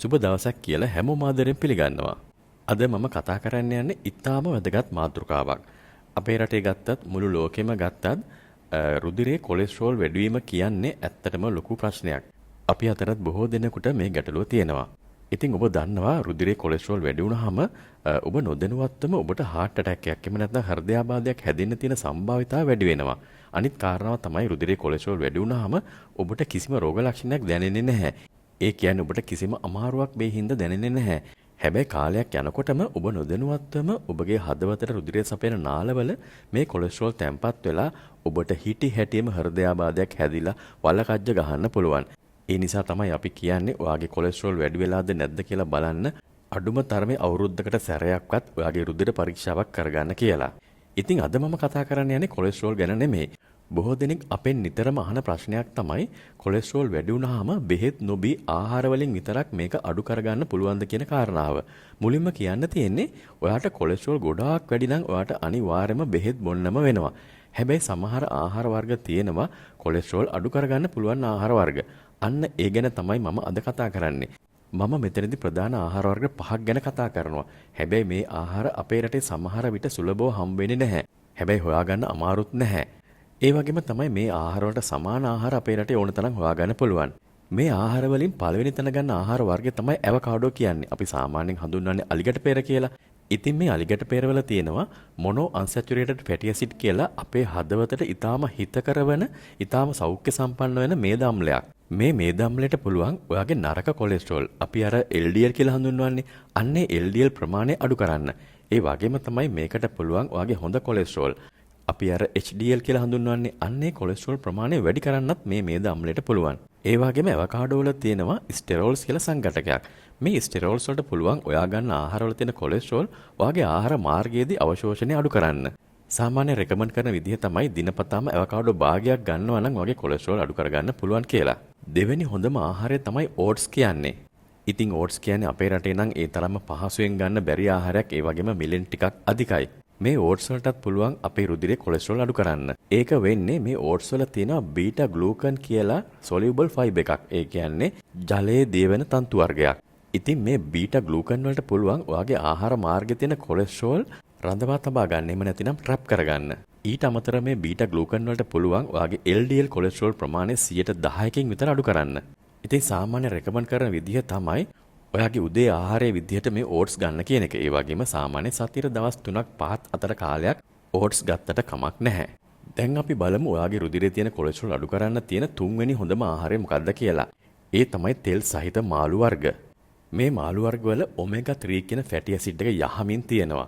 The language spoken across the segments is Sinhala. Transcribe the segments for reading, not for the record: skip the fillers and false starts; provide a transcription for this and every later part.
සුබ දවසක් කියලා හැමෝම ආදරෙන් පිළිගන්නවා. අද මම කතා කරන්න යන්නේ ඊටාම වැදගත් මාතෘකාවක්. අපේ රටේ ගත්තත් මුළු ලෝකෙම ගත්තත් රුධිරයේ කොලෙස්ටරෝල් වැඩිවීම කියන්නේ ඇත්තටම ලොකු ප්‍රශ්නයක්. අපි අතරත් බොහෝ දෙනෙකුට මේ ගැටලුව තියෙනවා. ඉතින් ඔබ දන්නවා රුධිරයේ කොලෙස්ටරෝල් වැඩි වුණාම ඔබ නොදැනුවත්වම ඔබට heart attack එකක් එහෙම නැත්නම් හෘදයාබාධයක් හැදෙන්න තියෙන සම්භාවිතාව වැඩි වෙනවා. අනිත් කාරණාව තමයි රුධිරයේ කොලෙස්ටරෝල් වැඩි වුණාම ඔබට කිසිම රෝග ලක්ෂණයක් දැනෙන්නේ නැහැ. ඒ කියන්නේ ඔබට කිසිම අමාරුවක් මේ හින්දා දැනෙන්නේ නැහැ. හැබැයි කාලයක් යනකොටම ඔබ නොදැනුවත්වම ඔබගේ හදවතට රුධිරය සපයන නාලවල මේ කොලෙස්ටරෝල් තැම්පත් වෙලා ඔබට හිටි හැටියෙම හෘදයාබාධයක් හැදිලා වලකජ්ජ ගහන්න පුළුවන්. ඒ නිසා තමයි අපි කියන්නේ ඔයාගේ කොලෙස්ටරෝල් වැඩි වෙලාද නැද්ද කියලා බලන්න අඩුම තරමේ අවුරුද්දකට සැරයක්වත් ඔයාගේ රුධිර පරීක්ෂාවක් කරගන්න කියලා. ඉතින් අද මම කතා කරන්න යන්නේ කොලෙස්ටරෝල් ගැන නෙමෙයි. බොහෝ දෙනෙක් අපෙන් නිතරම අහන ප්‍රශ්නයක් තමයි කොලෙස්ටරෝල් වැඩි වුණාම බෙහෙත් නොබී ආහාර වලින් විතරක් මේක අඩු කරගන්න පුළුවන්ද කියන කාරණාව. මුලින්ම කියන්න තියෙන්නේ ඔයාට කොලෙස්ටරෝල් ගොඩාක් වැඩි නම් ඔයාට අනිවාර්යයෙන්ම බෙහෙත් බොන්නම වෙනවා. හැබැයි සමහර ආහාර වර්ග තියෙනවා කොලෙස්ටරෝල් අඩු කරගන්න පුළුවන් ආහාර වර්ග. අන්න ඒ ගැන තමයි මම අද කතා කරන්නේ. මම මෙතනදී ප්‍රධාන ආහාර වර්ග 5ක් ගැන කතා කරනවා. හැබැයි මේ ආහාර අපේ රටේ සමහර විට සුලභව හම්බ වෙන්නේ නැහැ. හැබැයි හොයාගන්න අමාරුත් නැහැ. ඒ වගේම තමයි මේ ආහාර වලට සමාන ආහාර අපේ රටේ ඕන තරම් හොයාගන්න පුළුවන්. මේ ආහාර වලින් පළවෙනි තැන ගන්න ආහාර වර්ගය තමයි ඇවකාඩෝ කියන්නේ. අපි සාමාන්‍යයෙන් හඳුන්වන්නේ අලිගැට peer කියලා. ඉතින් මේ අලිගැට peer වල තියෙනවා මොනෝ අන්සැචුරේටඩ් ෆැටි ඇසිඩ් කියලා අපේ හදවතට ඊටාම හිතකර වෙන, ඊටාම සෞඛ්‍ය සම්පන්න වෙන මේද අම්ලයක්. මේ මේද අම්ලයට පුළුවන් ඔයාගේ නරක කොලෙස්ටරෝල් අපි අර LDL කියලා හඳුන්වන්නේ අන්නේ LDL ප්‍රමාණය අඩු කරන්න. ඒ වගේම තමයි මේකට පුළුවන් ඔයාගේ හොඳ කොලෙස්ටරෝල් අපි අර HDL කියලා හඳුන්වන්නේ අන්නේ කොලෙස්ටරෝල් ප්‍රමාණය වැඩි කරන්නත් මේ මේද අම්ලයට පුළුවන්. ඒ වගේම ඇවකාඩෝ වල තියෙනවා ස්ටෙරෝල්ස් කියලා සංඝටකයක්. මේ ස්ටෙරෝල්ස් වලට පුළුවන් ඔයා ගන්න ආහාර වල තියෙන කොලෙස්ටරෝල් ඔයාගේ ආහාර මාර්ගයේදී අවශෝෂණය අඩු කරන්න. සාමාන්‍ය රෙකමන්ඩ් කරන විදිහ තමයි දිනපතාම ඇවකාඩෝ භාගයක් ගන්නවා නම් ඔයාගේ කොලෙස්ටරෝල් අඩු කරගන්න පුළුවන් කියලා. දෙවෙනි හොඳම ආහාරය තමයි ඕට්ස් කියන්නේ. ඉතින් ඕට්ස් කියන්නේ අපේ රටේ නම් ඒ තරම්ම පහසුවෙන් ගන්න බැරි ආහාරයක්. ඒ වගේම මිලෙන් ටිකක් අධිකයි. මේ ඕට්ස් වලටත් පුළුවන් අපේ රුධිරේ කොලෙස්ටරෝල් අඩු කරන්න. ඒක වෙන්නේ මේ ඕට්ස් වල තියෙන බීටා ග්ලූකන් කියලා soluble fiber එකක්. ඒ කියන්නේ ජලයේ දියවෙන තන්තු වර්ගයක්. ඉතින් මේ බීටා ග්ලූකන් වලට පුළුවන් ඔයාගේ ආහාර මාර්ගයේ තියෙන කොලෙස්ටරෝල් රඳවා තබා ගන්න. එහෙම නැතිනම් ට්‍රැප් කරගන්න. ඊට අමතරව මේ බීටා ග්ලූකන් වලට පුළුවන් ඔයාගේ LDL කොලෙස්ටරෝල් ප්‍රමාණය 10%කින් විතර අඩු කරන්න. ඉතින් සාමාන්‍ය රෙකමන්ඩ් කරන විදිහ තමයි ඔයාගේ උදේ ආහාරයේ විදිහට මේ ඕට්ස් ගන්න කියන එක. ඒ වගේම සාමාන්‍ය සතියේ දවස් 3ක් 5ක් අතර කාලයක් ඕට්ස් ගත්තට කමක් නැහැ. දැන් අපි බලමු ඔයාගේ රුධිරයේ තියෙන කොලෙස්ටරෝල් අඩු කරන්න තියෙන තුන්වෙනි හොඳම ආහාරය මොකක්ද කියලා. ඒ තමයි තෙල් සහිත මාළු වර්ග. මේ මාළු වර්ග වල ඔමෙගා 3 කියන ෆැටි ඇසිඩ් එක යහමින් තියෙනවා.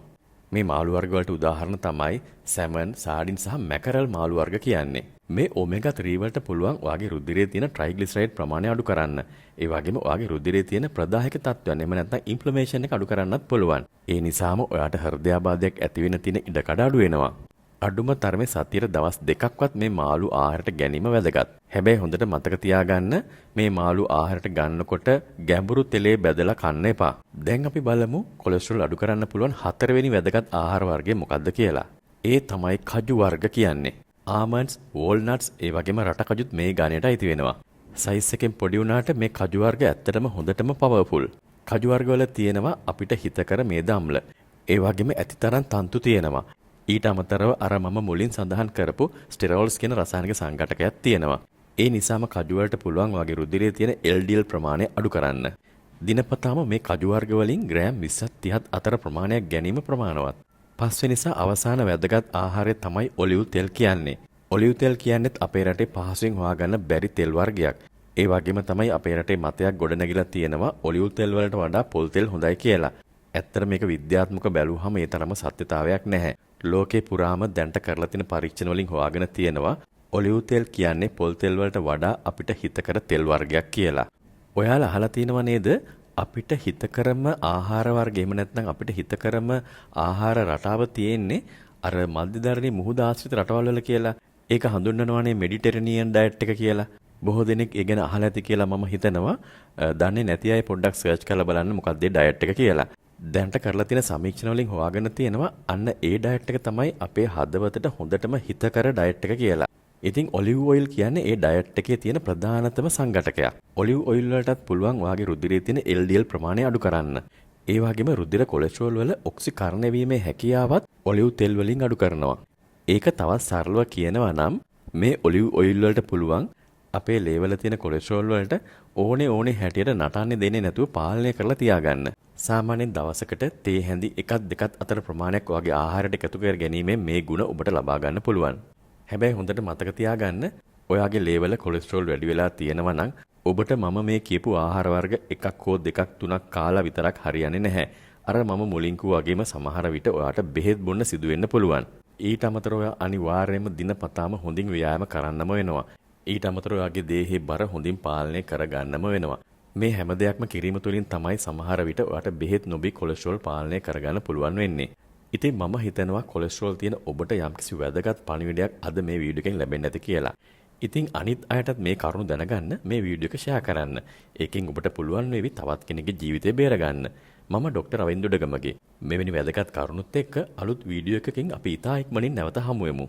මේ මාළු වර්ග වලට උදාහරණ තමයි සැමන්, සාඩින් සහ මැකරල් මාළු වර්ග කියන්නේ. මේ ඔමෙගා 3 වලට පුළුවන් ඔයාගේ රුධිරයේ තියෙන ට්‍රයිග්ලිසරයිඩ් ප්‍රමාණය අඩු කරන්න. ඒ වගේම ඔයාගේ රුධිරයේ තියෙන ප්‍රදාහක තත්ත්වයන් එහෙම නැත්නම් ඉන්ෆ්ලමේෂන් එක අඩු කරන්නත් පුළුවන්. ඒ නිසාම ඔයාට හෘදයාබාධයක් ඇති වෙන තියෙන ඉඩකඩ අඩු වෙනවා. අඩුම තරමේ සතියේ දවස් දෙකක්වත් මේ මාළු ආහාරයට ගැනීම වැදගත්. හැබැයි හොඳට මතක තියාගන්න මේ මාළු ආහාරයට ගන්නකොට ගැඹුරු තෙලේ බැදලා කන්න එපා. දැන් අපි බලමු කොලෙස්ටරෝල් අඩු කරන්න පුළුවන් හතරවෙනි වැදගත් ආහාර වර්ගය මොකක්ද කියලා. ඒ තමයි කජු වර්ග කියන්නේ. ආමන්ඩ්ස්, වෝල්නට්ස් ඒ වගේම රට කජුත් මේ ගණයට අයිති වෙනවා. සයිස් එකෙන් පොඩි වුණාට මේ කජු වර්ග ඇත්තටම හොඳටම පවර්ෆුල්. කජු වර්ග වල තියෙනවා අපිට හිතකර මේද අම්ල. ඒ වගේම ඇතිතරම් තන්තු තියෙනවා. ඊට අමතරව අර මම මුලින් සඳහන් කරපු ස්ටෙරෝල්ස් කියන රසායනික සංඝටකයක් තියෙනවා. ඒ නිසාම කජු වලට පුළුවන් වගේ රුධිරයේ තියෙන LDL ප්‍රමාණය අඩු කරන්න. දිනපතාම මේ කජු වර්ග වලින් ග්‍රෑම් 20-30 අතර ප්‍රමාණයක් ගැනීම ප්‍රමාණවත්. පස්වෙනි නිසා අවසාන වැදගත් ආහාරය තමයි ඔලිව් තෙල් කියන්නේ. ඔලිව් තෙල් කියන්නේත් අපේ රටේ පහසුවෙන් හොයාගන්න බැරි තෙල් වර්ගයක්. ඒ වගේම තමයි අපේ රටේ මතයක් ගොඩනැගිලා තියෙනවා ඔලිව් තෙල් වලට වඩා පොල් තෙල් හොඳයි කියලා. ඇත්තට මේක විද්‍යාත්මක බැලුවහම ඒ තරම සත්‍යතාවයක් නැහැ. ලෝකේ පුරාම දැන්ට කරලා තියෙන පරීක්ෂණ වලින් හොයාගෙන තියෙනවා ඔලිව් තෙල් කියන්නේ පොල් තෙල් වලට වඩා අපිට හිතකර තෙල් වර්ගයක් කියලා. ඔයාලා අහලා තියෙනව නේද? අපිට හිතකරම ආහාර වර්ග එහෙම නැත්නම් අපිට හිතකරම ආහාර රටාව තියෙන්නේ අර මධ්‍යධරණී මුහුද ආශ්‍රිත රටවල් වල කියලා. ඒක හඳුන්වනවානේ මෙඩිටරේනියන් ඩයට් එක කියලා. බොහෝ දෙනෙක් ඒ ගැන අහලා ඇති කියලා මම හිතනවා. දන්නේ නැති අය පොඩ්ඩක් සර්ච් කරලා බලන්න මොකක්ද ඒ ඩයට් එක කියලා. දැන්ට කරලා තියෙන සමීක්ෂණ වලින් හොයාගෙන තියෙනවා අන්න ඒ ඩයට් එක තමයි අපේ හදවතට හොඳටම හිතකර ඩයට් එක කියලා. ඉතින් ඔලිව් ඔයිල් කියන්නේ ඒ ඩයට් එකේ තියෙන ප්‍රධානතම සංඝටකයක්. ඔලිව් ඔයිල් වලටත් පුළුවන් ඔයාගේ රුධිරයේ තියෙන LDL ප්‍රමාණය අඩු කරන්න. ඒ වගේම රුධිර කොලෙස්ටරෝල් වල ඔක්සිකරණය වීමේ හැකියාවත් ඔලිව් තෙල් වලින් අඩු කරනවා. ඒක තවත් සරලව කියනවා නම් මේ ඔලිව් ඔයිල් වලට පුළුවන් අපේ ලේ වල තියෙන කොලෙස්ටරෝල් වලට ඕනේ හැටියට නටන්නේ දෙන්නේ නැතුව පාලනය කරලා තියාගන්න. සාමාන්‍යයෙන් දවසකට තේ හැඳි එකක් දෙකක් අතර ප්‍රමාණයක් ඔයාගේ ආහාරයට එකතු කර ගැනීමෙන් මේ ගුණ ඔබට ලබා ගන්න පුළුවන්. හැබැයි හොඳට මතක තියාගන්න ඔයාගේ ලේ වල කොලෙස්ටරෝල් වැඩි වෙලා තියෙනවා නම් ඔබට මම මේ කියපු ආහාර වර්ග එකක් හෝ දෙකක් තුනක් කාලා විතරක් හරියන්නේ නැහැ. අර මම මුලින් වගේම සමහර විට ඔයාට බෙහෙත් බොන්න සිදු වෙන්න පුළුවන්. ඊට අමතරව ඔයා අනිවාර්යයෙන්ම දිනපතාම හොඳින් ව්‍යායාම කරන්නම වෙනවා. ඊට අමතරව ඔයාගේ දේහේ බර හොඳින් පාලනය කරගන්නම වෙනවා. මේ හැම දෙයක්ම කිරීම තුළින් තමයි සමහර විට ඔයාට බෙහෙත් නොබී කොලෙස්ටරෝල් පාලනය කරගන්න පුළුවන් වෙන්නේ. ඉතින් මම හිතනවා කොලෙස්ටරෝල් තියෙන ඔබට යම්කිසි වැදගත් පණිවිඩයක් අද මේ වීඩියෝ එකෙන් ලැබෙන්න ඇති කියලා. ඉතින් අනිත් අයටත් මේ කරුණු දැනගන්න මේ වීඩියෝ එක ෂෙයා කරන්න. ඒකෙන් ඔබට පුළුවන් වේවි තවත් කෙනෙකුගේ ජීවිතය බේරගන්න. මම ડોક્ટર රවින්දුඩගමගේ. මෙවැනි වැදගත් කරුණුත් එක්ක අලුත් වීඩියෝ එකකින් අපි ඉතා ඉක්මනින් නැවත හමු වෙමු.